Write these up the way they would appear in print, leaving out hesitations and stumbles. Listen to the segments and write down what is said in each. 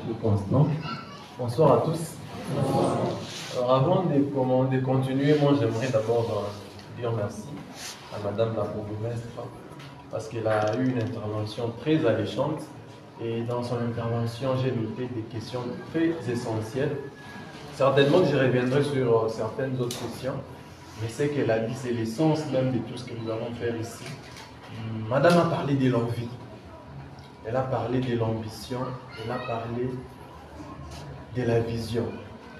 le constant. Bonsoir à tous. Alors avant de continuer, moi j'aimerais d'abord dire merci à Madame la bourgmestre parce qu'elle a eu une intervention très alléchante et dans son intervention j'ai noté des questions très essentielles. Certainement que je reviendrai sur certaines autres questions, mais ce qu'elle a dit c'est l'essence même de tout ce que nous allons faire ici. Madame a parlé de l'envie, elle a parlé de l'ambition, elle a parlé de la vision.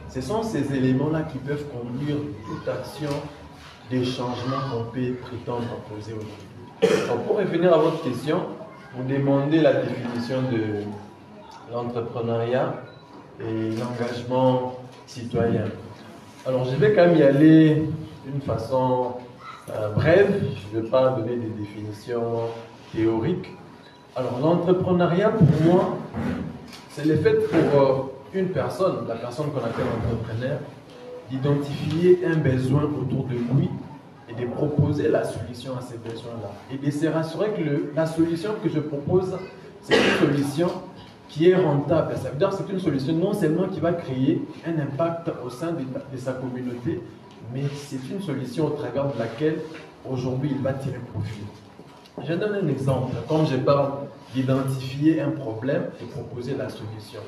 Ce sont ces éléments-là qui peuvent conduire toute action des changements qu'on peut prétendre poser aujourd'hui. Donc pour revenir à votre question, vous demandez la définition de l'entrepreneuriat et l'engagement citoyen. Alors je vais quand même y aller d'une façon brève, je ne vais pas donner des définitions théoriques. Alors l'entrepreneuriat pour moi, c'est le fait pour une personne, la personne qu'on appelle entrepreneur, d'identifier un besoin autour de lui et de proposer la solution à ces besoins-là. Et de se rassurer que la solution que je propose, c'est une solution qui est rentable. Ça veut dire que c'est une solution non seulement qui va créer un impact au sein de sa communauté, mais c'est une solution au travers de laquelle aujourd'hui il va tirer profit. Je donne un exemple. Comme je parle d'identifier un problème et proposer la solution.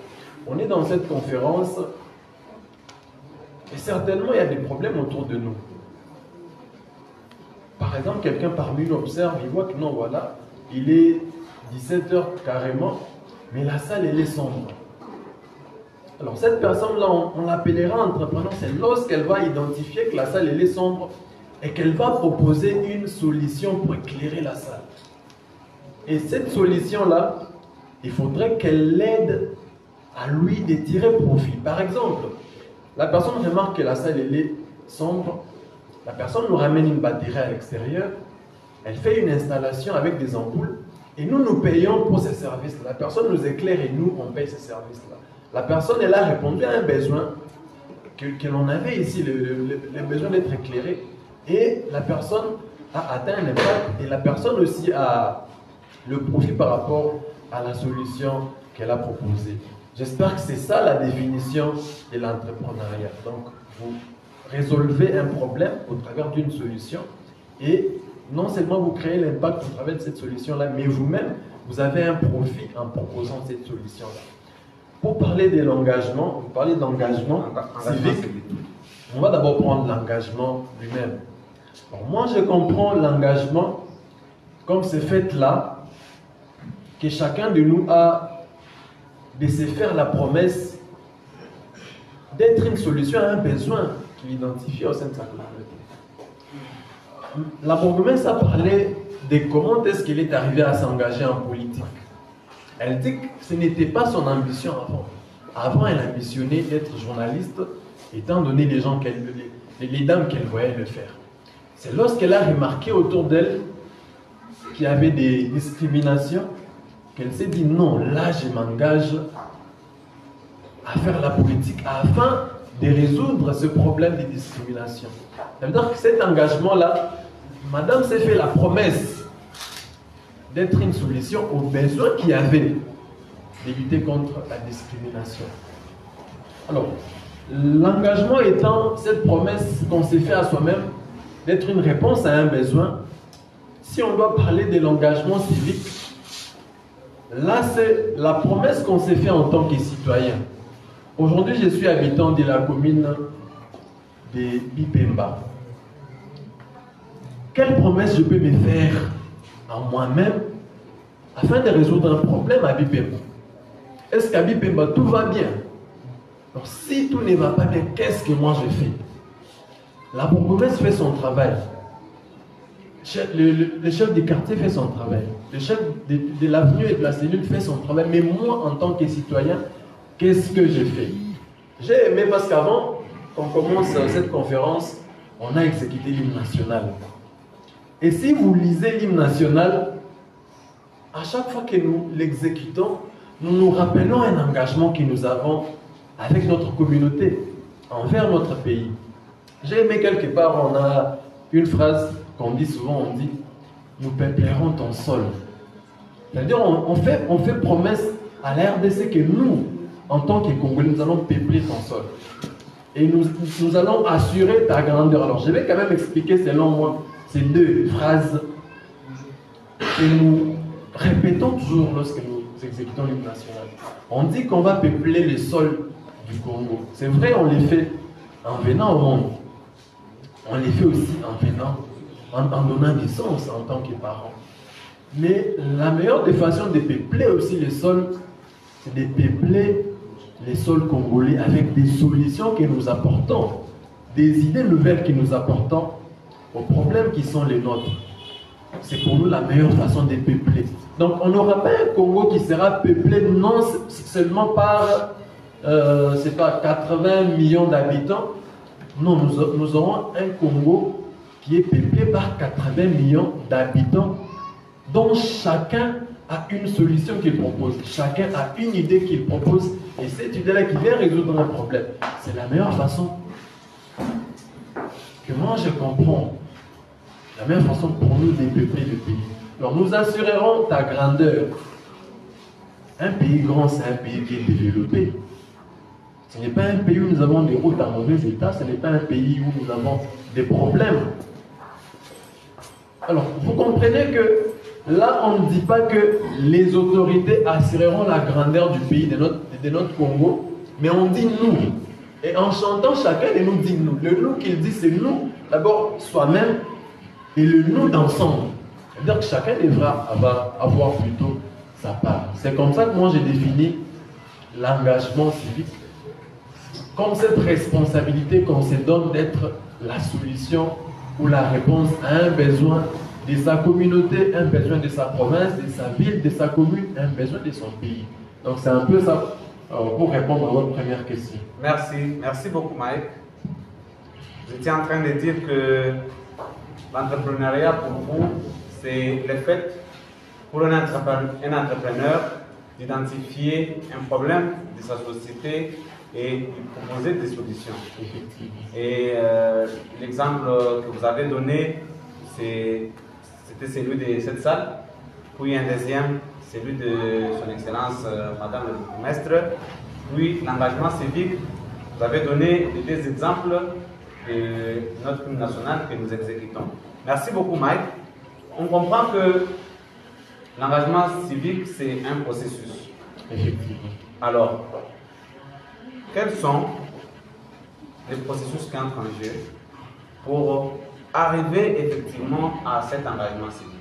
On est dans cette conférence et certainement il y a des problèmes autour de nous. Par exemple, quelqu'un parmi nous observe, il voit que non, voilà, il est 17h carrément, mais la salle elle est sombre. Alors cette personne-là, on l'appellera entrepreneur, c'est lorsqu'elle va identifier que la salle elle est sombre et qu'elle va proposer une solution pour éclairer la salle. Et cette solution-là, il faudrait qu'elle l'aide à lui de tirer profit. Par exemple, la personne remarque que la salle elle est sombre, la personne nous ramène une batterie à l'extérieur, elle fait une installation avec des ampoules et nous payons pour ces services-là. La personne nous éclaire et nous, on paye ces services-là. La personne, elle a répondu à un besoin que l'on avait ici, le besoin d'être éclairé, et la personne a atteint un impact et la personne aussi a le profit par rapport à la solution qu'elle a proposée. J'espère que c'est ça la définition de l'entrepreneuriat. Donc, vous résolvez un problème au travers d'une solution et non seulement vous créez l'impact au travers de cette solution-là, mais vous-même, vous avez un profit en proposant cette solution-là. Pour parler de l'engagement, vous parlez d'engagement civique, on va d'abord prendre l'engagement lui-même. Moi, je comprends l'engagement comme ce fait-là que chacun de nous a de se faire la promesse d'être une solution à un besoin qu'il identifie au sein de sa communauté. La bourgmestre a parlé de comment est-ce qu'elle est arrivée à s'engager en politique. Elle dit que ce n'était pas son ambition avant. Avant, elle ambitionnait d'être journaliste, étant donné les dames qu'elle voyait le faire. C'est lorsqu'elle a remarqué autour d'elle qu'il y avait des discriminations qu'elle s'est dit non, là je m'engage à faire la politique afin de résoudre ce problème de discrimination. Ça veut dire que cet engagement-là, madame s'est fait la promesse d'être une solution aux besoins qu'il y avait de lutter contre la discrimination. Alors, l'engagement étant cette promesse qu'on s'est fait à soi-même d'être une réponse à un besoin, si on doit parler de l'engagement civique, là, c'est la promesse qu'on s'est fait en tant que citoyen. Aujourd'hui, je suis habitant de la commune de Bipemba. Quelle promesse je peux me faire en moi-même afin de résoudre un problème à Bipemba? Est-ce qu'à Bipemba, tout va bien? Alors, si tout ne va pas bien, qu'est-ce que moi je fais? La bourgmestre fait son travail. Le chef du quartier fait son travail. Le chef de l'avenue et de la cellule fait son travail. Mais moi, en tant que citoyen, qu'est-ce que je fais? J'ai aimé parce qu'avant qu'on commence cette conférence, on a exécuté l'hymne national. Et si vous lisez l'hymne national, à chaque fois que nous l'exécutons, nous nous rappelons un engagement que nous avons avec notre communauté, envers notre pays. J'ai aimé quelque part, on a une phrase qu'on dit souvent, on dit « Nous peuplerons ton sol ». C'est-à-dire, on fait promesse à la RDC que nous, en tant que Congolais, nous allons peupler ton sol. Et nous allons assurer ta grandeur. Alors, je vais quand même expliquer, selon moi, ces deux phrases que nous répétons toujours lorsque nous exécutons l'hymne national. On dit qu'on va peupler le sol du Congo. C'est vrai, on les fait en venant au monde. On les fait aussi en venant, en donnant naissance en tant que parents. Mais la meilleure des façons de peupler aussi le sol, c'est de peupler les sols congolais avec des solutions que nous apportons, des idées nouvelles que nous apportons aux problèmes qui sont les nôtres. C'est pour nous la meilleure façon de peupler. Donc on n'aura pas un Congo qui sera peuplé non seulement par, c'est pas 80 millions d'habitants. Non, nous aurons un Congo qui est peuplé par 80 millions d'habitants, dont chacun a une solution qu'il propose, chacun a une idée qu'il propose, et cette idée-là qui vient résoudre un problème. C'est la meilleure façon que moi je comprends, la meilleure façon pour nous de peupler le pays. Alors nous assurerons ta grandeur. Un pays grand, c'est un pays qui est développé. Ce n'est pas un pays où nous avons des routes en mauvais état, ce n'est pas un pays où nous avons des problèmes. Alors, vous comprenez que là, on ne dit pas que les autorités assureront la grandeur du pays, de notre Congo, mais on dit nous. Et en chantant, chacun de nous dit nous. Le nous qu'il dit, c'est nous, d'abord soi-même, et le nous d'ensemble. C'est-à-dire que chacun devra avoir plutôt sa part. C'est comme ça que moi j'ai défini l'engagement civique, comme cette responsabilité qu'on se donne d'être la solution ou la réponse à un besoin de sa communauté, un besoin de sa province, de sa ville, de sa commune, un besoin de son pays. Donc c'est un peu ça pour répondre à votre première question. Merci, merci beaucoup Mike. Vous étiez en train de dire que l'entrepreneuriat pour vous, c'est le fait pour un entrepreneur d'identifier un problème de sa société et de proposer des solutions. Et l'exemple que vous avez donné, c'était celui de cette salle, puis un deuxième, celui de son Excellence Madame le bourgmestre, puis l'engagement civique. Vous avez donné des exemples de notre hymne national que nous exécutons. Merci beaucoup Mike. On comprend que l'engagement civique, c'est un processus. Effectivement. Alors, quels sont les processus qui entrent en jeu pour arriver effectivement à cet engagement civique?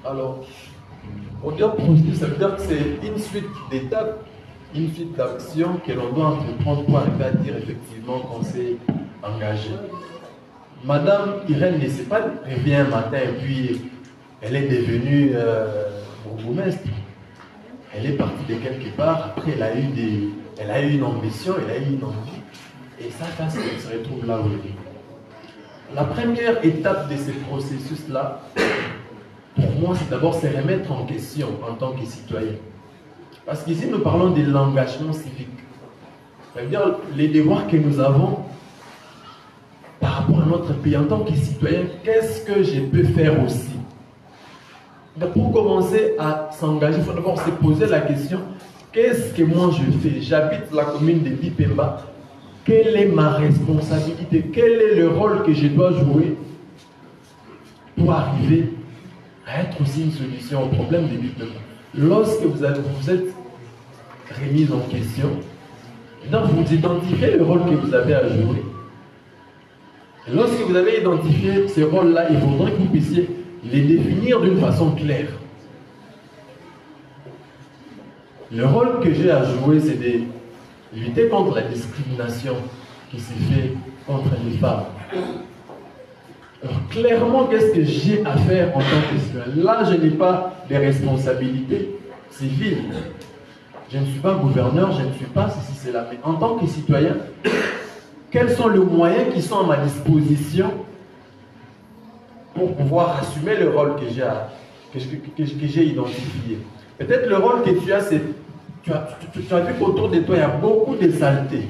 Alors, pour dire processus, ça veut dire que c'est une suite d'étapes, une suite d'actions que l'on doit entreprendre pour arriver à dire effectivement qu'on s'est engagé. Madame Irène ne s'est pas réveillée un matin et puis elle est devenue bourgmestre. Elle est partie de quelque part, après elle a eu une ambition, elle a eu une envie, et ça fait qu'elle se retrouve là où elle est. La première étape de ce processus-là, pour moi, c'est d'abord se remettre en question en tant que citoyen. Parce qu'ici, nous parlons de l'engagement civique. Ça veut dire les devoirs que nous avons par rapport à notre pays en tant que citoyen, qu'est-ce que je peux faire aussi? Pour commencer à s'engager, il faut d'abord se poser la question, qu'est-ce que moi je fais? J'habite la commune de Bipemba. Quelle est ma responsabilité? Quel est le rôle que je dois jouer pour arriver à être aussi une solution au problème de Bipemba? Lorsque vous êtes remis en question, donc vous identifiez le rôle que vous avez à jouer. Et lorsque vous avez identifié ces rôles-là, il faudrait que vous puissiez les définir d'une façon claire. Le rôle que j'ai à jouer, c'est de lutter contre la discrimination qui se fait contre les femmes. Alors, clairement, qu'est-ce que j'ai à faire en tant que citoyen? Là, je n'ai pas de responsabilités civiles. Je ne suis pas gouverneur, je ne suis pas ceci, cela. Mais en tant que citoyen, quels sont les moyens qui sont à ma disposition pour pouvoir assumer le rôle que j'ai identifié? Peut-être le rôle que tu as, c'est tu as vu qu'autour de toi, il y a beaucoup de saletés.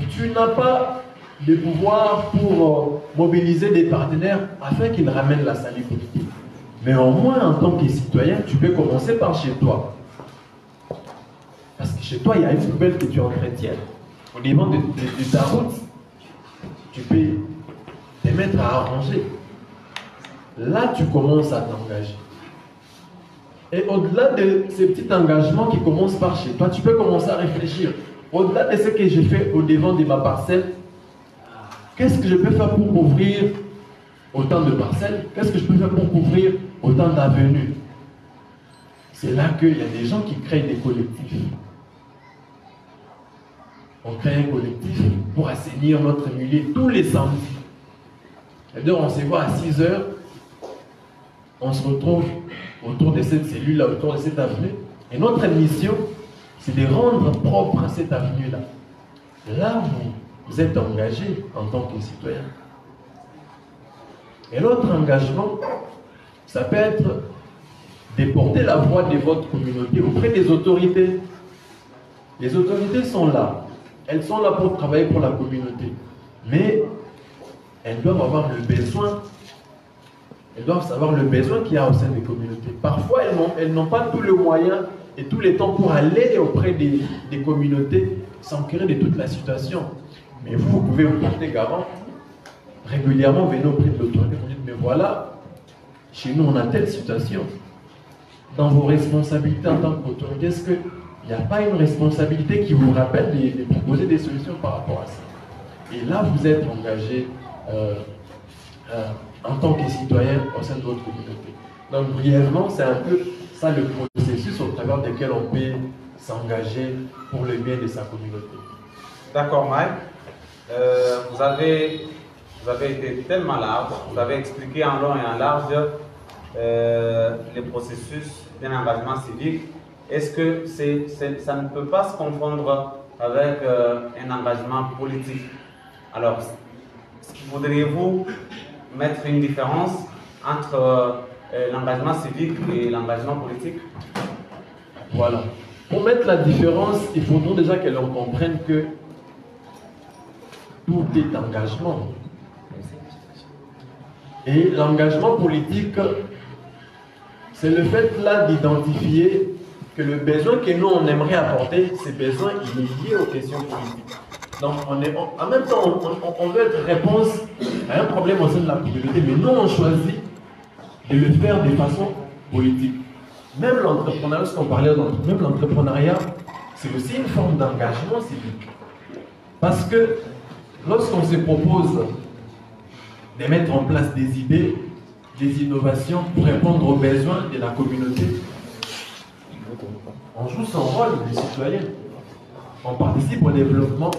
Tu n'as pas de pouvoir pour mobiliser des partenaires afin qu'ils ramènent la salubrité. Mais au moins, en tant que citoyen, tu peux commencer par chez toi. Chez toi, il y a une poubelle que tu entretiens. Au niveau de ta route, tu peux te mettre à arranger. Là, tu commences à t'engager. Et au-delà de ces petits engagements qui commencent par chez toi, tu peux commencer à réfléchir. Au-delà de ce que j'ai fait au devant de ma parcelle, qu'est-ce que je peux faire pour couvrir autant de parcelles? Qu'est-ce que je peux faire pour couvrir autant d'avenues? C'est là qu'il y a des gens qui créent des collectifs. On crée un collectif pour assainir notre milieu tous les samedis. C'est-à-dire, on se voit à 6 heures, on se retrouve autour de cette cellule-là, autour de cette avenue. Et notre mission, c'est de rendre propre cette avenue-là. Là, vous êtes engagé en tant que citoyen. Et l'autre engagement, ça peut être de porter la voix de votre communauté auprès des autorités. Les autorités sont là. Elles sont là pour travailler pour la communauté. Mais elles doivent avoir le besoin. Elles doivent savoir le besoin qu'il y a au sein des communautés. Parfois, elles n'ont pas tout le moyen et tout le temps pour aller auprès des communautés, s'enquérir de toute la situation. Mais vous pouvez vous porter garant. Régulièrement, venez auprès de l'autorité. Vous dites, mais voilà, chez nous, on a telle situation. Dans vos responsabilités en tant qu'autorité, est-ce qu'il n'y a pas une responsabilité qui vous rappelle de proposer des solutions par rapport à ça? Et là, vous êtes engagé en tant que citoyen au sein de votre communauté. Donc, brièvement, c'est un peu ça le processus au travers duquel on peut s'engager pour le bien de sa communauté. D'accord, Mike. Vous avez été tellement large, vous avez expliqué en long et en large le processus d'un engagement civique. Est-ce que ça ne peut pas se confondre avec un engagement politique? Alors, voudriez-vous mettre une différence entre l'engagement civique et l'engagement politique? Voilà. Pour mettre la différence, il faudrait déjà que l'on comprenne que tout est engagement. Et l'engagement politique, c'est le fait là d'identifier que le besoin que nous on aimerait apporter, ce besoin il est lié aux questions politiques. Donc en même temps, on veut être réponse à un problème au sein de la communauté, mais nous on choisit de le faire de façon politique. Même l'entrepreneuriat, lorsqu'on parlait même l'entrepreneuriat, c'est aussi une forme d'engagement civique. Parce que lorsqu'on se propose de mettre en place des idées, des innovations pour répondre aux besoins de la communauté, on joue son rôle de citoyen. On participe au développement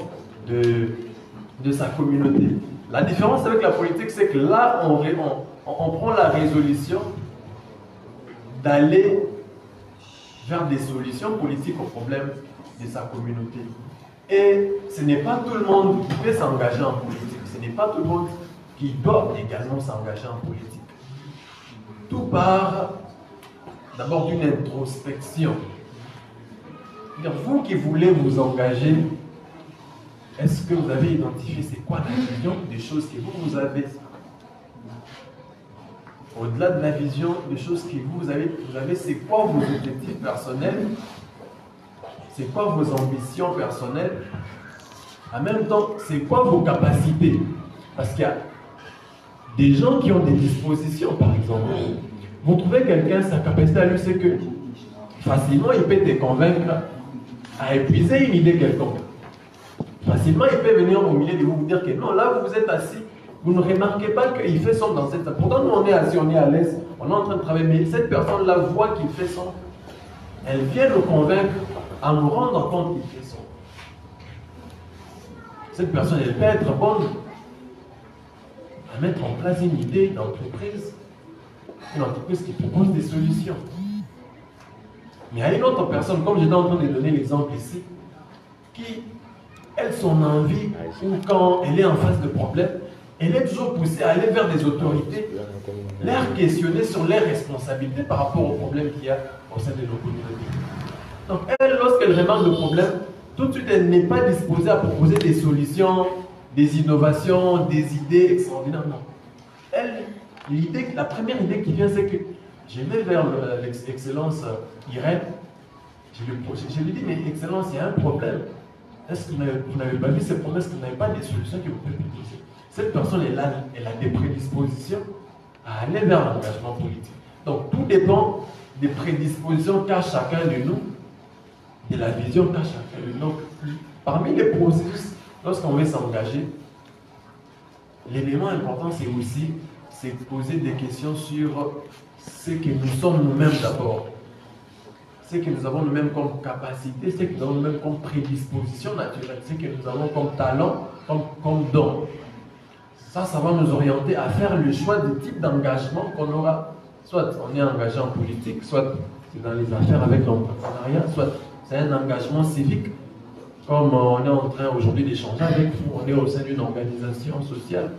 de sa communauté. La différence avec la politique, c'est que là, on prend la résolution d'aller vers des solutions politiques aux problèmes de sa communauté. Et ce n'est pas tout le monde qui peut s'engager en politique. Ce n'est pas tout le monde qui doit également s'engager en politique. Tout part d'abord d'une introspection. Vous qui voulez vous engager, est-ce que vous avez identifié c'est quoi la vision des choses que vous avez? Au-delà de la vision des choses que vous avez c'est quoi vos objectifs personnels? C'est quoi vos ambitions personnelles? En même temps, c'est quoi vos capacités? Parce qu'il y a des gens qui ont des dispositions, par exemple. Vous trouvez quelqu'un, sa capacité à lui, c'est que facilement, il peut te convaincre à épuiser une idée quelconque. Facilement, il peut venir au milieu de vous, vous dire que non, là, vous êtes assis, vous ne remarquez pas qu'il fait sombre dans cette... Pourtant, nous, on est assis, on est à l'aise, on est en train de travailler, mais cette personne-là voit qu'il fait sombre. Elle vient nous convaincre à nous rendre compte qu'il fait sombre. Cette personne, elle peut être bonne à mettre en place une idée d'entreprise, une entreprise qui propose des solutions. Mais il y a une autre personne, comme j'étais en train de donner l'exemple ici, qui, elle, son envie, ou quand elle est en face de problèmes, elle est toujours poussée à aller vers des autorités, leur questionner sur leurs responsabilités par rapport aux problèmes qu'il y a au sein de nos communautés. Donc elle, lorsqu'elle remarque le problème, tout de suite, elle n'est pas disposée à proposer des solutions, des innovations, des idées extraordinaires. Non. Elle, la première idée qui vient, c'est que je vais vers l'excellence Irène Je lui dis, mais Excellence, il y a un problème. Est-ce que vous n'avez pas vu ces problèmes? Est-ce que vous n'avez pas des solutions que vous pouvez proposer? Cette personne, elle a des prédispositions à aller vers l'engagement politique. Donc, tout dépend des prédispositions qu'a chacun de nous, de la vision qu'a chacun de nous. Donc, parmi les processus, lorsqu'on veut s'engager, l'élément important, c'est aussi poser des questions sur ce que nous sommes nous-mêmes d'abord. Ce que nous avons nous-mêmes comme capacité, ce que nous avons nous-mêmes comme prédisposition naturelle, ce que nous avons comme talent, comme don. Ça va nous orienter à faire le choix du type d'engagement qu'on aura. Soit on est engagé en politique, soit c'est dans les affaires avec l'entrepreneuriat, soit c'est un engagement civique, comme on est en train aujourd'hui d'échanger avec vous, on est au sein d'une organisation sociale.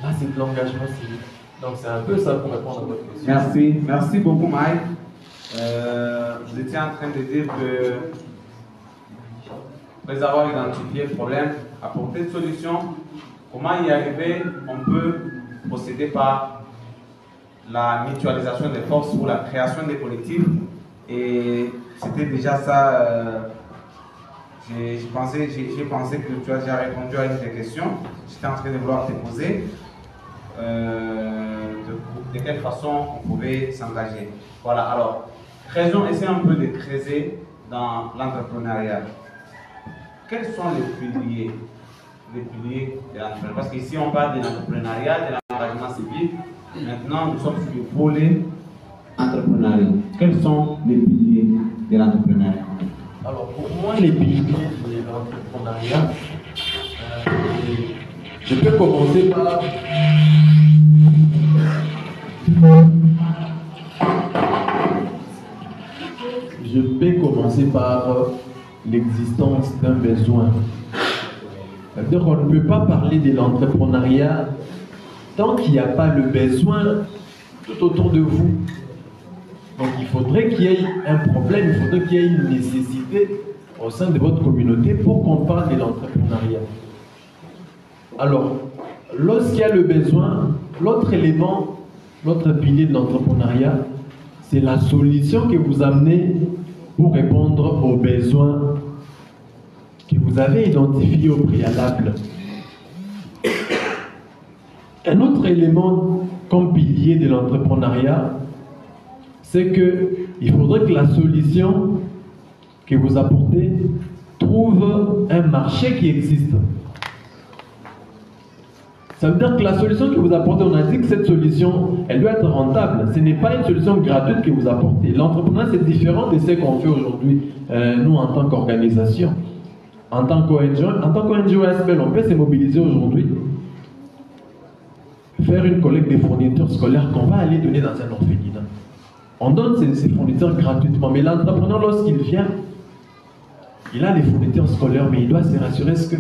Là, c'est de l'engagement civique. Donc, c'est un peu ça pour répondre à votre question. Merci beaucoup, Mike. Vous étiez en train de dire que après avoir identifié le problème, apporter une solution. Comment y arriver? On peut procéder par la mutualisation des forces ou la création des politiques. Et c'était déjà ça. J'ai pensé que tu as déjà répondu à une des questions. J'étais en train de vouloir te poser. De quelle façon on pouvait s'engager. Voilà, alors, essayons un peu de creuser dans l'entrepreneuriat. Quels sont les piliers de l'entrepreneuriat? Parce qu'ici, on parle de l'entrepreneuriat, de l'engagement civique. Maintenant, nous sommes sur le volet entrepreneurial. Quels sont les piliers de l'entrepreneuriat? Alors, pour moi, les piliers de l'entrepreneuriat, je peux commencer par... l'existence d'un besoin. C'est-à-dire qu'on ne peut pas parler de l'entrepreneuriat tant qu'il n'y a pas le besoin tout autour de vous. Donc il faudrait qu'il y ait un problème, il faudrait qu'il y ait une nécessité au sein de votre communauté pour qu'on parle de l'entrepreneuriat. Alors, lorsqu'il y a le besoin, l'autre élément, l'autre pilier de l'entrepreneuriat, c'est la solution que vous amenez pour répondre aux besoins que vous avez identifiés au préalable. Un autre élément comme pilier de l'entrepreneuriat, c'est qu'il faudrait que la solution que vous apportez trouve un marché qui existe. Ça veut dire que la solution que vous apportez, on a dit que cette solution, elle doit être rentable. Ce n'est pas une solution gratuite que vous apportez. L'entrepreneuriat, c'est différent de ce qu'on fait aujourd'hui, nous, en tant qu'organisation. En tant qu'ONG ASPEL, on peut se mobiliser aujourd'hui, faire une collecte des fournitures scolaires qu'on va aller donner dans un orphelinat. On donne ces fournitures gratuitement, mais l'entrepreneur, lorsqu'il vient, il a les fournitures scolaires, mais il doit se rassurer que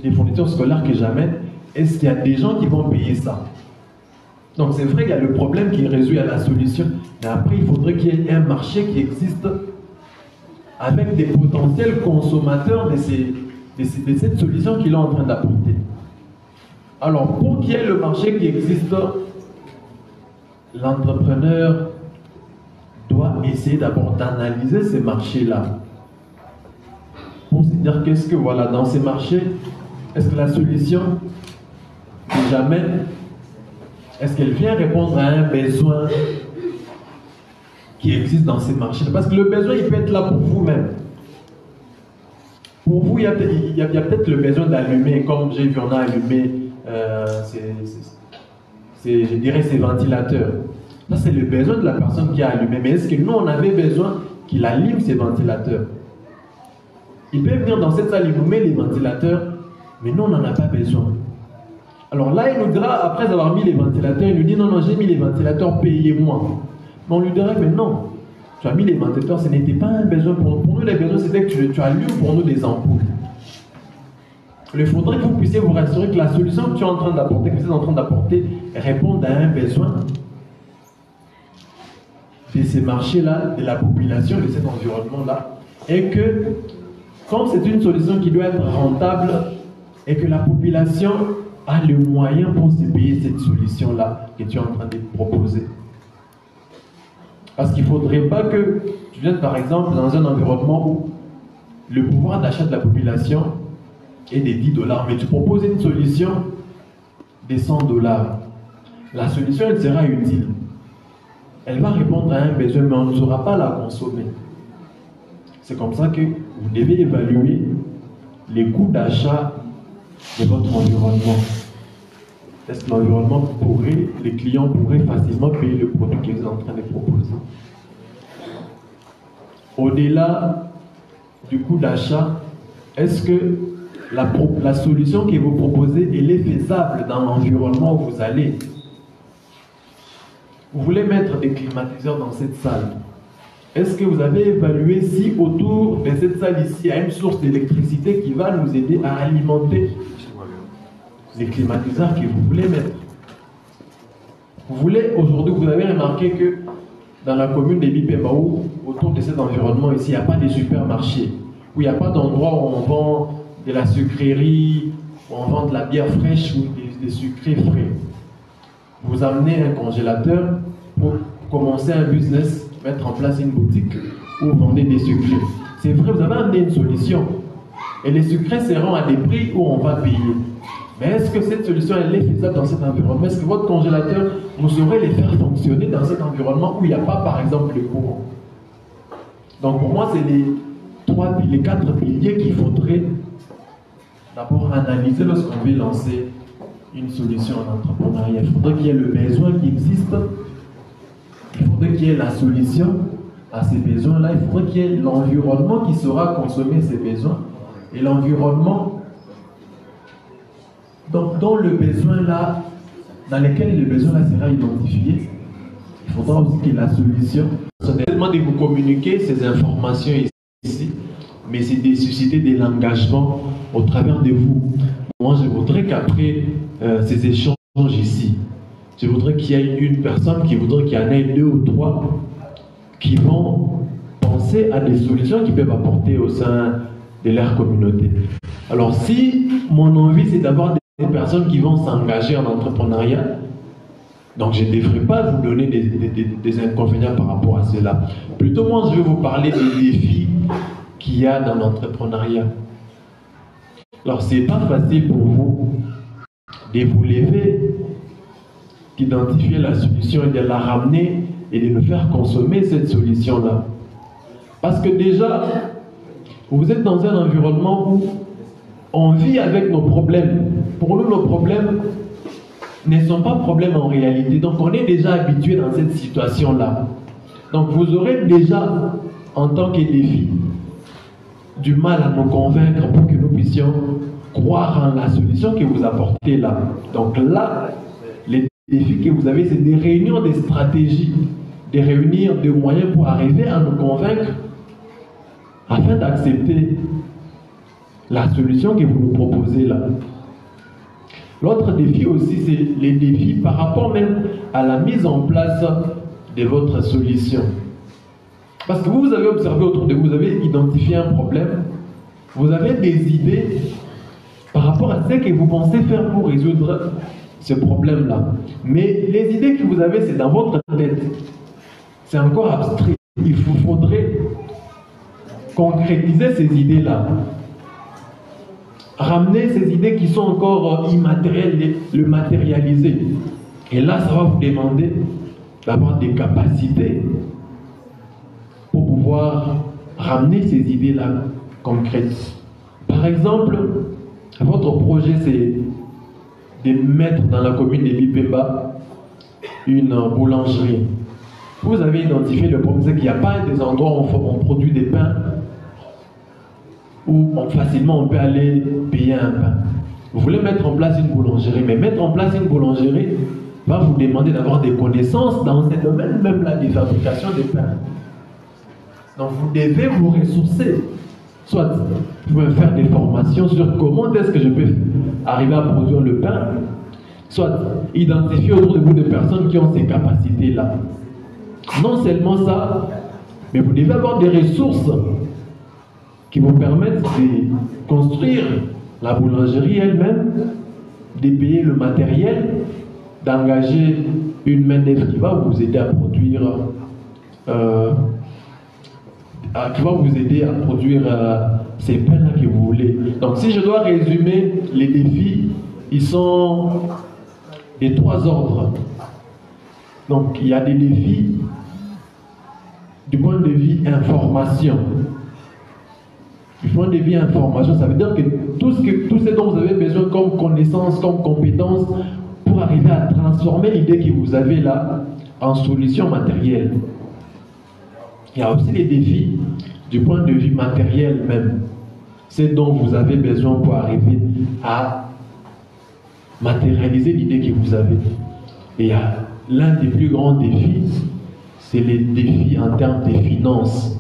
les fournitures scolaires que j'amène, est-ce qu'il y a des gens qui vont payer ça? Donc c'est vrai qu'il y a le problème qui est résolu à la solution, mais après il faudrait qu'il y ait un marché qui existe avec des potentiels consommateurs de cette solution qu'il est en train d'apporter. Alors pour qu'il y ait le marché qui existe, l'entrepreneur doit essayer d'abord d'analyser ces marchés-là pour se dire qu'est-ce que voilà dans ces marchés, est-ce que la solution que j'amène, est-ce qu'elle vient répondre à un besoin qui existe dans ces marchés? Parce que le besoin, il peut être là pour vous-même. Pour vous, il y a peut-être le besoin d'allumer, comme j'ai vu, on a allumé, je dirais, ces ventilateurs. Ça, c'est le besoin de la personne qui a allumé. Mais est-ce que nous, on avait besoin qu'il allume ces ventilateurs? Il peut venir dans cette salle, il nous met les ventilateurs, mais nous, on n'en a pas besoin. Alors là, il nous dira, après avoir mis les ventilateurs, il nous dit, non, non, j'ai mis les ventilateurs, payez-moi. Mais on lui dirait, mais non, tu as mis les ventilateurs, ce n'était pas un besoin pour nous. Pour nous, les besoins, c'était que tu allumes pour nous des ampoules. Il faudrait que vous puissiez vous rassurer que la solution que tu es en train d'apporter, que vous êtes en train d'apporter, réponde à un besoin de ces marchés-là, de la population, de cet environnement-là, et que, comme c'est une solution qui doit être rentable, et que la population a le moyen pour se payer cette solution-là que tu es en train de proposer. Parce qu'il ne faudrait pas que tu viennes par exemple dans un environnement où le pouvoir d'achat de la population est des 10 $, mais tu proposes une solution des 100 $. La solution, elle sera utile. Elle va répondre à un besoin, mais on ne saura pas la consommer. C'est comme ça que vous devez évaluer les coûts d'achat de votre environnement. Est-ce que l'environnement pourrait, les clients pourraient facilement payer le produit que vous êtes en train de proposer? Au-delà du coût d'achat, est-ce que la solution que vous proposez, elle est faisable dans l'environnement où vous allez? Vous voulez mettre des climatiseurs dans cette salle. Est-ce que vous avez évalué si autour de cette salle ici, il y a une source d'électricité qui va nous aider à alimenter les climatiseurs que vous voulez mettre? Vous voulez, aujourd'hui, vous avez remarqué que dans la commune de Bipembaou, autour de cet environnement ici, il n'y a pas de supermarché, où il n'y a pas d'endroit où on vend de la sucrerie, où on vend de la bière fraîche ou des sucrés frais. Vous amenez un congélateur pour commencer un business, mettre en place une boutique où vous vendez des sucrés. C'est vrai, vous avez amené une solution. Et les sucrés seront à des prix où on va payer. Mais est-ce que cette solution elle est faisable dans cet environnement? Est-ce que votre congélateur, vous saurez les faire fonctionner dans cet environnement où il n'y a pas, par exemple, le courant? Donc pour moi, c'est les 4 piliers qu'il faudrait d'abord analyser lorsqu'on veut lancer une solution en entrepreneuriat. Il faudrait qu'il y ait le besoin qui existe, il faudrait qu'il y ait la solution à ces besoins-là, il faudrait qu'il y ait l'environnement qui saura consommer ces besoins et l'environnement dans le besoin-là, dans lequel le besoin-là sera identifié. Il faudra aussi qu'il y ait la solution. C'est tellement de vous communiquer ces informations ici, mais c'est de susciter de l'engagement au travers de vous. Moi, je voudrais qu'après ces échanges ici, je voudrais qu'il y ait une personne qui voudrait qu'il y en ait 2 ou 3 qui vont penser à des solutions qu'ils peuvent apporter au sein de leur communauté. Alors, si mon envie, c'est d'avoir des personnes qui vont s'engager en entrepreneuriat, donc je ne devrais pas vous donner des inconvénients par rapport à cela. Plutôt, moi, je vais vous parler des défis qu'il y a dans l'entrepreneuriat. Alors, ce n'est pas facile pour vous de vous lever, d'identifier la solution et de la ramener et de nous faire consommer cette solution-là. Parce que déjà, vous êtes dans un environnement où on vit avec nos problèmes. Pour nous, nos problèmes ne sont pas problèmes en réalité. Donc, on est déjà habitué dans cette situation-là. Donc, vous aurez déjà, en tant que défi, du mal à nous convaincre pour que nous puissions croire en la solution que vous apportez là. Donc là, les défis que vous avez, c'est des réunions, des stratégies, de réunir des moyens pour arriver à nous convaincre afin d'accepter la solution que vous nous proposez là. L'autre défi aussi, c'est les défis par rapport même à la mise en place de votre solution. Parce que vous avez observé autour de vous, vous avez identifié un problème, vous avez des idées par rapport à ce que vous pensez faire pour résoudre ce problème-là. Mais les idées que vous avez, c'est dans votre tête. C'est encore abstrait. Il vous faudrait concrétiser ces idées-là. Ramener ces idées qui sont encore immatérielles, le matérialiser. Et là, ça va vous demander d'avoir des capacités pour pouvoir ramener ces idées-là concrètes. Par exemple, votre projet, c'est de mettre dans la commune de Bipemba une boulangerie. Vous avez identifié le problème, c'est qu'il n'y a pas des endroits où on produit des pains où facilement on peut aller payer un pain. Vous voulez mettre en place une boulangerie, mais mettre en place une boulangerie va vous demander d'avoir des connaissances dans ce domaine même là de fabrication des pains. Donc vous devez vous ressourcer. Soit vous pouvez faire des formations sur comment est-ce que je peux arriver à produire le pain, soit identifier autour de vous des personnes qui ont ces capacités-là. Non seulement ça, mais vous devez avoir des ressources qui vous permettent de construire la boulangerie elle-même, de payer le matériel, d'engager une main-d'œuvre qui va vous aider à produire pouvoir vous aider à produire ces pains-là que vous voulez. Donc si je dois résumer les défis, ils sont des 3 ordres. Donc il y a des défis du point de vue information. Du point de vue information, ça veut dire que tout ce dont vous avez besoin comme connaissance, comme compétence, pour arriver à transformer l'idée que vous avez là en solution matérielle. Il y a aussi les défis du point de vue matériel même. C'est dont vous avez besoin pour arriver à matérialiser l'idée que vous avez. Et l'un des plus grands défis, c'est les défis en termes de finances.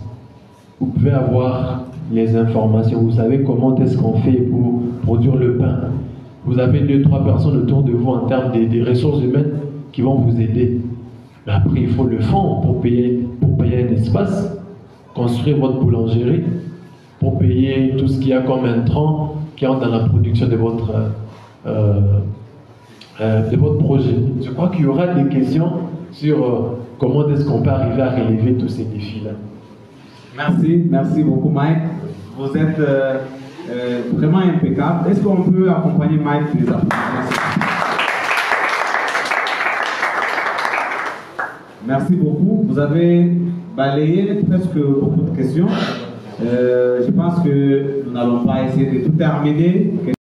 Vous pouvez avoir les informations, vous savez comment est-ce qu'on fait pour produire le pain. Vous avez 2-3 personnes autour de vous en termes de ressources humaines qui vont vous aider. Mais après, il faut le fonds pour payer un espace, construire votre boulangerie, pour payer tout ce qu'il y a comme intrant qui entre dans la production de votre projet. Je crois qu'il y aura des questions sur comment est-ce qu'on peut arriver à relever tous ces défis-là. Merci beaucoup Mike. Vous êtes vraiment impeccable. Est-ce qu'on peut accompagner Mike des applaudissements? Merci beaucoup. Vous avez balayé presque beaucoup de questions. Je pense que nous n'allons pas essayer de tout terminer. Que